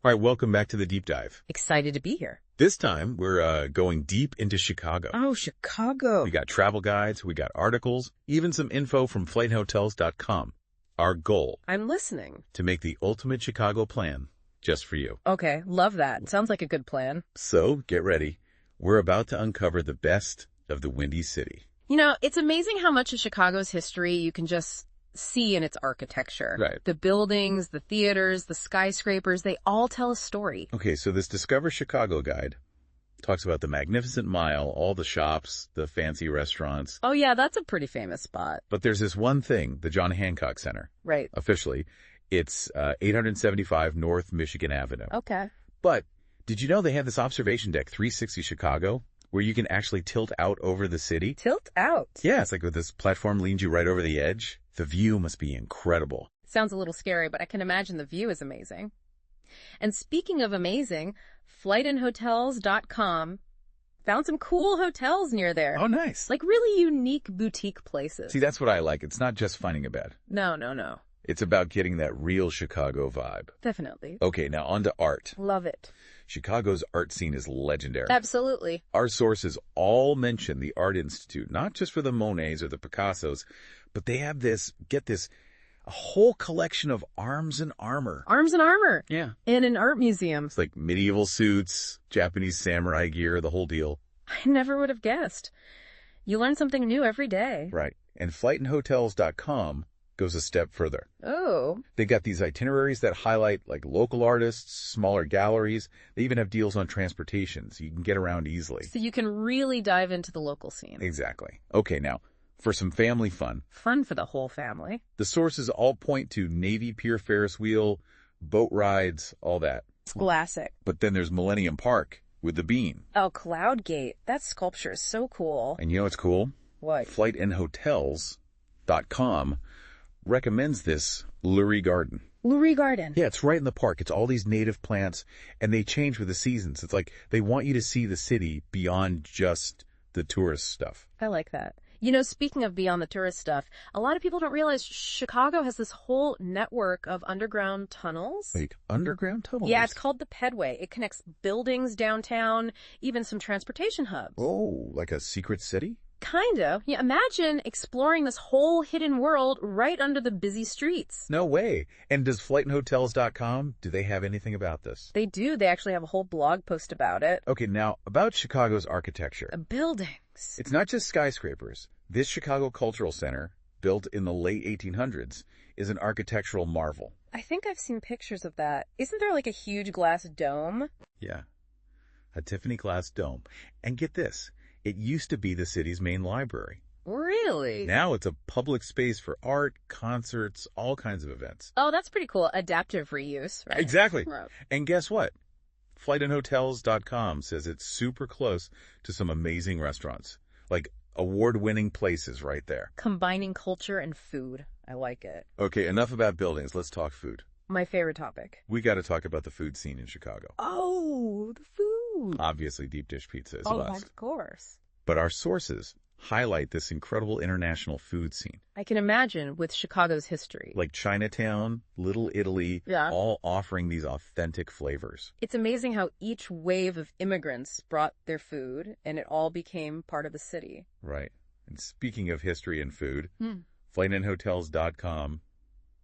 All right, welcome back to the Deep Dive. Excited to be here. This time, we're going deep into Chicago. Oh, Chicago. We got travel guides, we got articles, even some info from flighthotels.com. Our goal, I'm listening. to make the ultimate Chicago plan just for you. Okay, love that. Sounds like a good plan. So, get ready. We're about to uncover the best of the Windy City. You know, it's amazing how much of Chicago's history you can just see in its architecture. Right. The buildings, the theaters, the skyscrapers, they all tell a story. Okay, so this Discover Chicago guide talks about the Magnificent Mile, all the shops, the fancy restaurants. Oh yeah, that's a pretty famous spot. But there's this one thing, the John Hancock Center. Right. Officially, it's 875 North Michigan Avenue. Okay. But did you know they have this observation deck, 360 Chicago, where you can actually tilt out over the city? Tilt out. Yeah, it's like with this platform leans you right over the edge. The view must be incredible. Sounds a little scary, but I can imagine the view is amazing. And speaking of amazing, flighthotels.com found some cool hotels near there. Oh, nice. Like really unique boutique places. See, that's what I like. It's not just finding a bed. No. It's about getting that real Chicago vibe. Definitely. Okay, now on to art. Love it. Chicago's art scene is legendary. Absolutely. Our sources all mention the Art Institute, not just for the Monets or the Picassos, but they have this, get this, a whole collection of arms and armor. Arms and armor. Yeah. In an art museum. It's like medieval suits, Japanese samurai gear, the whole deal. I never would have guessed. You learn something new every day. Right. And flightandhotels.com goes a step further. Oh. They got these itineraries that highlight like local artists, smaller galleries. They even have deals on transportation, so you can get around easily. So you can really dive into the local scene. Exactly. Okay, now, for some family fun. Fun for the whole family. The sources all point to Navy Pier Ferris wheel, boat rides, all that. Classic. But then there's Millennium Park with the bean. Oh, Cloud Gate. That sculpture is so cool. And you know what's cool? What? Flightandhotels.com recommends this Lurie Garden. Lurie Garden. Yeah, it's right in the park. It's all these native plants, and they change with the seasons. It's like they want you to see the city beyond just the tourist stuff. I like that. You know, speaking of beyond the tourist stuff, a lot of people don't realize Chicago has this whole network of underground tunnels. Wait, underground tunnels? Yeah, it's called the Pedway. It connects buildings downtown, even some transportation hubs. Oh, like a secret city? Kinda. Yeah, imagine exploring this whole hidden world right under the busy streets. No way. And does flightandhotels.com, do they have anything about this? They do. They actually have a whole blog post about it. Okay, now, about Chicago's architecture. The buildings. It's not just skyscrapers. This Chicago Cultural Center, built in the late 1800s, is an architectural marvel. I think I've seen pictures of that. Isn't there like a huge glass dome? Yeah, a Tiffany glass dome. And get this, it used to be the city's main library. Really? Now it's a public space for art, concerts, all kinds of events. Oh, that's pretty cool. Adaptive reuse, right? Exactly. Right. And guess what? Flightandhotels.com says it's super close to some amazing restaurants, like award-winning places right there. Combining culture and food. I like it. Okay, enough about buildings. Let's talk food. My favorite topic. We got to talk about the food scene in Chicago. Oh, the food. Obviously, deep dish pizza is a Oh, must. of course. But our sources highlight this incredible international food scene, I can imagine with Chicago's history. like Chinatown, Little Italy, Yeah. all offering these authentic flavors. It's amazing how each wave of immigrants brought their food and it all became part of the city. Right. And speaking of history and food, Hmm. flightandhotels.com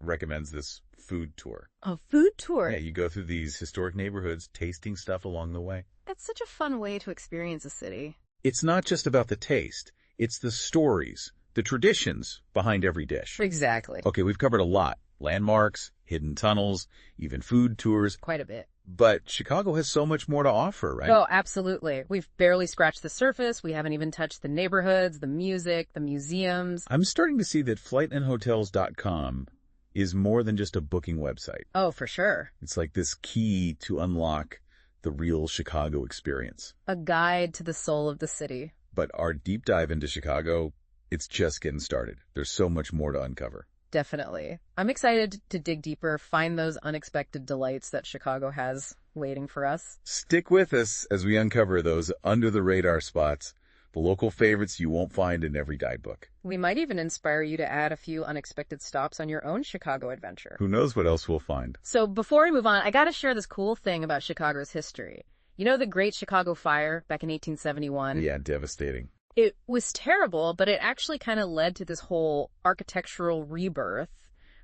recommends this food tour. A food tour. Yeah, you go through these historic neighborhoods, tasting stuff along the way. That's such a fun way to experience a city. It's not just about the taste. It's the stories, the traditions behind every dish. Exactly. Okay, we've covered a lot. Landmarks, hidden tunnels, even food tours. Quite a bit. But Chicago has so much more to offer, right? Oh, absolutely. We've barely scratched the surface. We haven't even touched the neighborhoods, the music, the museums. I'm starting to see that flightandhotels.com is more than just a booking website. Oh, for sure. It's like this key to unlock the real Chicago experience. A guide to the soul of the city. But our deep dive into Chicago, it's just getting started. There's so much more to uncover. Definitely. I'm excited to dig deeper, find those unexpected delights that Chicago has waiting for us. Stick with us as we uncover those under-the-radar spots. The local favorites you won't find in every guidebook. We might even inspire you to add a few unexpected stops on your own Chicago adventure. Who knows what else we'll find? So before we move on, I gotta share this cool thing about Chicago's history. You know the Great Chicago Fire back in 1871? Yeah, devastating. It was terrible, but it actually kind of led to this whole architectural rebirth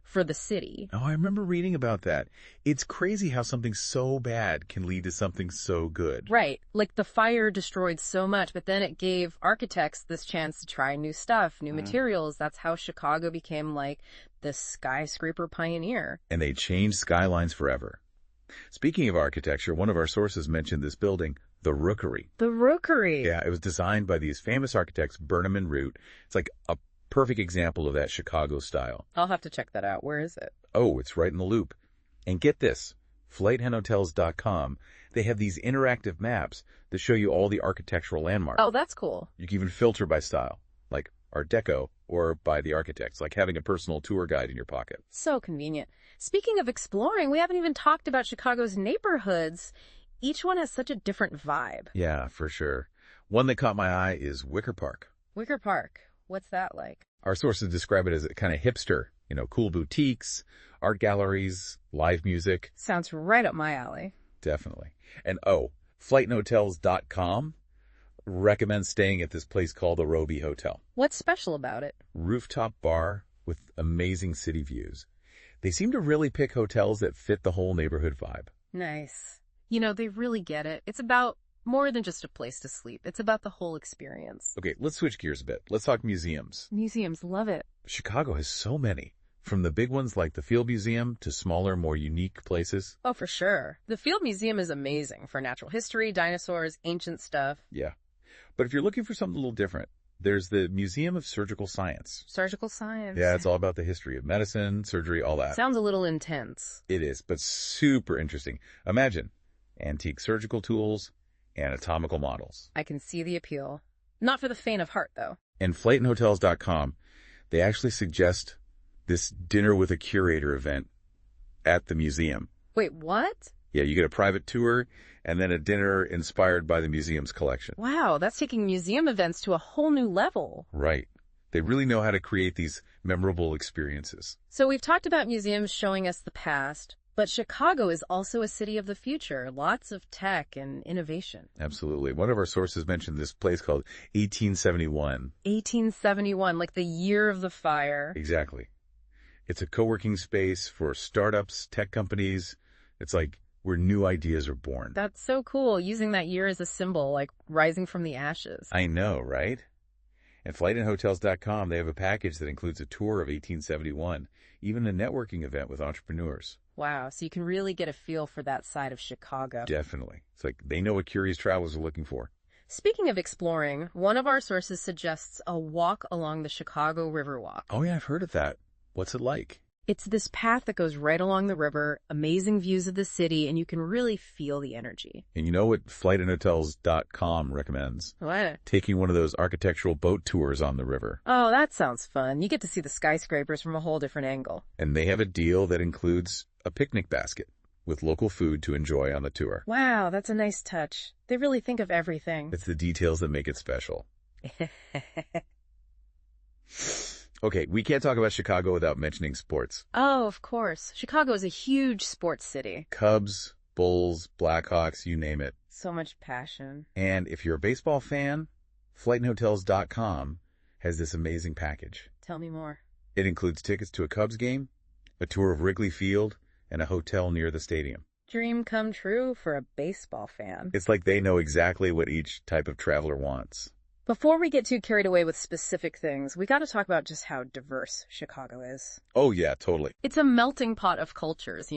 for the city. Oh, I remember reading about that. It's crazy how something so bad can lead to something so good. Right. Like the fire destroyed so much, but then it gave architects this chance to try new stuff, new materials. That's how Chicago became like the skyscraper pioneer. And they changed skylines forever. Speaking of architecture, one of our sources mentioned this building, the Rookery. The Rookery. Yeah, it was designed by these famous architects, Burnham and Root. It's like a perfect example of that Chicago style. I'll have to check that out. Where is it? Oh, it's right in the Loop. And get this, flightandhotels.com, they have these interactive maps that show you all the architectural landmarks. Oh, that's cool. You can even filter by style, like Art Deco, or by the architects, like having a personal tour guide in your pocket. So convenient. Speaking of exploring, we haven't even talked about Chicago's neighborhoods. Each one has such a different vibe. Yeah, for sure. One that caught my eye is Wicker Park. Wicker Park. What's that like? Our sources describe it as a kind of hipster, cool boutiques, art galleries, live music. Sounds right up my alley. Definitely. And flightandhotels.com recommends staying at this place called the Roby Hotel. What's special about it? Rooftop bar with amazing city views. They seem to really pick hotels that fit the whole neighborhood vibe. Nice. They really get it. It's about more than just a place to sleep. It's about the whole experience. Okay, let's switch gears a bit. Let's talk museums. Museums, love it. Chicago has so many. From the big ones like the Field Museum to smaller, more unique places. Oh, for sure. The Field Museum is amazing for natural history, dinosaurs, ancient stuff. Yeah. But if you're looking for something a little different, there's the Museum of Surgical Science. Surgical science. Yeah, it's all about the history of medicine, surgery, all that. Sounds a little intense. It is, but super interesting. Imagine antique surgical tools, anatomical models. I can see the appeal. Not for the faint of heart, though. And flightandhotels.com, they actually suggest this dinner with a curator event at the museum. Wait, what? Yeah, you get a private tour and then a dinner inspired by the museum's collection. Wow, that's taking museum events to a whole new level. Right. They really know how to create these memorable experiences. So we've talked about museums showing us the past, but Chicago is also a city of the future. Lots of tech and innovation. Absolutely. One of our sources mentioned this place called 1871. 1871, like the year of the fire. Exactly. It's a co-working space for startups, tech companies. It's like where new ideas are born. That's so cool, using that year as a symbol, like rising from the ashes. I know, right? At flightandhotels.com, they have a package that includes a tour of 1871, even a networking event with entrepreneurs. Wow, so you can really get a feel for that side of Chicago. Definitely. It's like they know what curious travelers are looking for. Speaking of exploring, one of our sources suggests a walk along the Chicago Riverwalk. Oh yeah, I've heard of that. What's it like? It's this path that goes right along the river, amazing views of the city, and you can really feel the energy. And you know what flightandhotels.com recommends? What? Taking one of those architectural boat tours on the river. Oh, that sounds fun. You get to see the skyscrapers from a whole different angle. And they have a deal that includes a picnic basket with local food to enjoy on the tour. Wow, that's a nice touch. They really think of everything. It's the details that make it special. Okay, we can't talk about Chicago without mentioning sports. Oh, of course. Chicago is a huge sports city. Cubs, Bulls, Blackhawks, you name it. So much passion. And if you're a baseball fan, flightandhotels.com has this amazing package. Tell me more. It includes tickets to a Cubs game, a tour of Wrigley Field, and a hotel near the stadium. Dream come true for a baseball fan. It's like they know exactly what each type of traveler wants. Before we get too carried away with specific things, we got to talk about just how diverse Chicago is. Oh yeah, totally. It's a melting pot of cultures,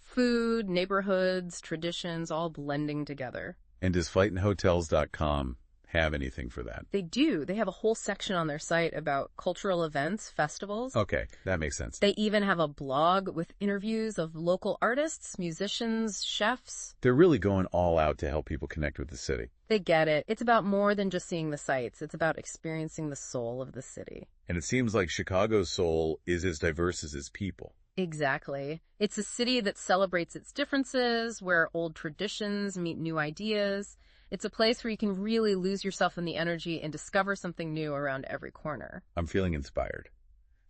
Food, neighborhoods, traditions, all blending together. And does flightandhotels.com have anything for that? They do. They have a whole section on their site about cultural events, festivals. Okay, that makes sense. They even have a blog with interviews of local artists, musicians, chefs. They're really going all out to help people connect with the city. They get it. It's about more than just seeing the sights. It's about experiencing the soul of the city. And it seems like Chicago's soul is as diverse as its people. Exactly. It's a city that celebrates its differences, where old traditions meet new ideas. It's a place where you can really lose yourself in the energy and discover something new around every corner. I'm feeling inspired.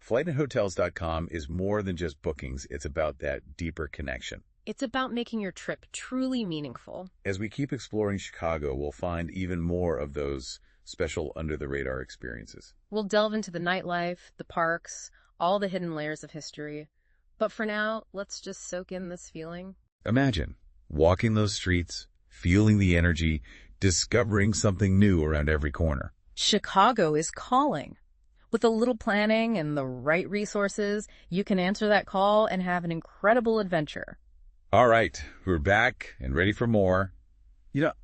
Flightandhotels.com is more than just bookings. It's about that deeper connection. It's about making your trip truly meaningful. As we keep exploring Chicago, we'll find even more of those special under-the-radar experiences. We'll delve into the nightlife, the parks, all the hidden layers of history. But for now, let's just soak in this feeling. Imagine walking those streets, feeling the energy, discovering something new around every corner. Chicago is calling. With a little planning and the right resources, you can answer that call and have an incredible adventure. All right, we're back and ready for more.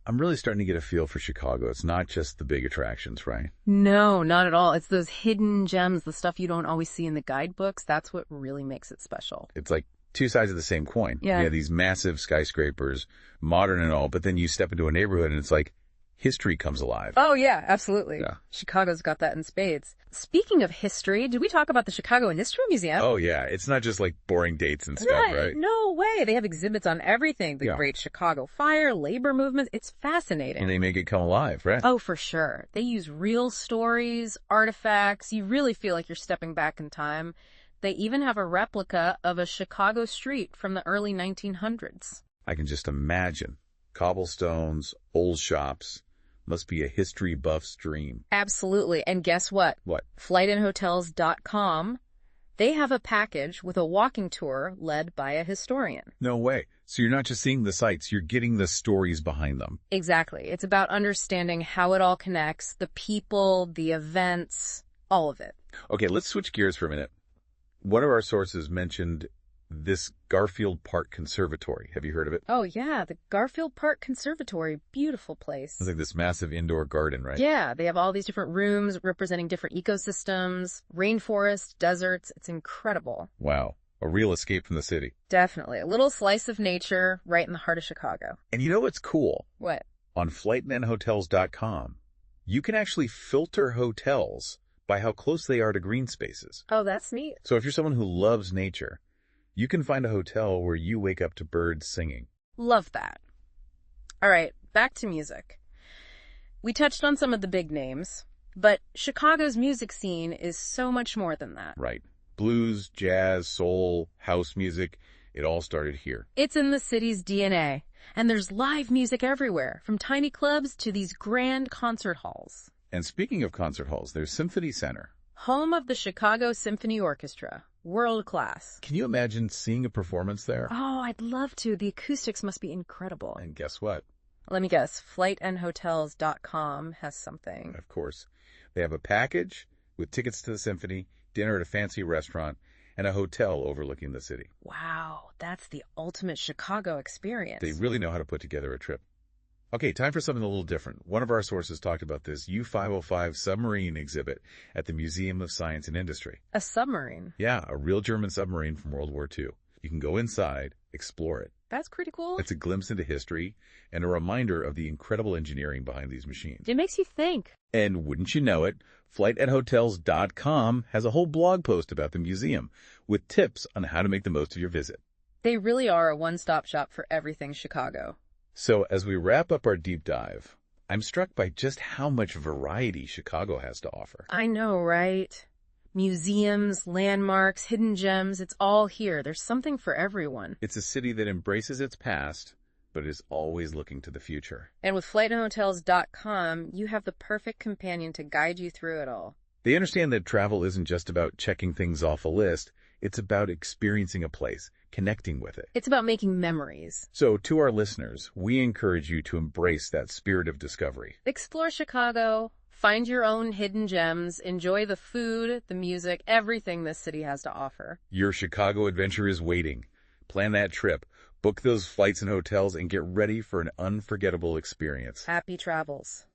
I'm really starting to get a feel for Chicago. It's not just the big attractions, right? No, not at all. It's those hidden gems, the stuff you don't always see in the guidebooks. That's what really makes it special. It's like two sides of the same coin. Yeah. You have these massive skyscrapers, modern and all, but then you step into a neighborhood and it's like history comes alive. Oh, yeah, absolutely. Yeah. Chicago's got that in spades. Speaking of history, did we talk about the Chicago Industry Museum? Oh, yeah. It's not just like boring dates and stuff, right? No way. They have exhibits on everything. The Yeah. Great Chicago Fire, labor movements. It's fascinating. And they make it come alive, right? Oh, for sure. They use real stories, artifacts. You really feel like you're stepping back in time. They even have a replica of a Chicago street from the early 1900s. I can just imagine. Cobblestones, old shops. Must be a history buff's dream. Absolutely. And guess what? What? Flightandhotels.com, they have a package with a walking tour led by a historian. No way. So you're not just seeing the sights, you're getting the stories behind them. Exactly. It's about understanding how it all connects, the people, the events, all of it. Okay, let's switch gears for a minute. One of our sources mentioned this Garfield Park Conservatory. Have you heard of it? Oh, yeah, the Garfield Park Conservatory. Beautiful place. It's like this massive indoor garden, right? Yeah, they have all these different rooms representing different ecosystems, rainforests, deserts. It's incredible. Wow. A real escape from the city. Definitely. A little slice of nature right in the heart of Chicago. And you know what's cool? What? On flightandhotels.com, you can actually filter hotels by how close they are to green spaces. Oh, that's neat. So if you're someone who loves nature, you can find a hotel where you wake up to birds singing. Love that. All right, back to music. We touched on some of the big names, but Chicago's music scene is so much more than that. Right. Blues, jazz, soul, house music, it all started here. It's in the city's DNA, and there's live music everywhere, from tiny clubs to these grand concert halls. And speaking of concert halls, there's Symphony Center. Home of the Chicago Symphony Orchestra. World class. Can you imagine seeing a performance there? Oh, I'd love to. The acoustics must be incredible. And guess what? Let me guess. Flightandhotels.com has something. Of course. They have a package with tickets to the symphony, dinner at a fancy restaurant, and a hotel overlooking the city. Wow, that's the ultimate Chicago experience. They really know how to put together a trip. Okay, time for something a little different. One of our sources talked about this U-505 submarine exhibit at the Museum of Science and Industry. A submarine. Yeah, a real German submarine from World War II. You can go inside, explore it. That's pretty cool. It's a glimpse into history and a reminder of the incredible engineering behind these machines. It makes you think. And wouldn't you know it, flightandhotels.com has a whole blog post about the museum with tips on how to make the most of your visit. They really are a one-stop shop for everything Chicago. So as we wrap up our deep dive, I'm struck by just how much variety Chicago has to offer. I know, right? Museums, landmarks, hidden gems, it's all here. There's something for everyone. It's a city that embraces its past, but is always looking to the future. And with flightandhotels.com, you have the perfect companion to guide you through it all. They understand that travel isn't just about checking things off a list. It's about experiencing a place, connecting with it. It's about making memories. So to our listeners, we encourage you to embrace that spirit of discovery. Explore Chicago, find your own hidden gems, enjoy the food, the music, everything this city has to offer. Your Chicago adventure is waiting. Plan that trip, book those flights and hotels, and get ready for an unforgettable experience. Happy travels.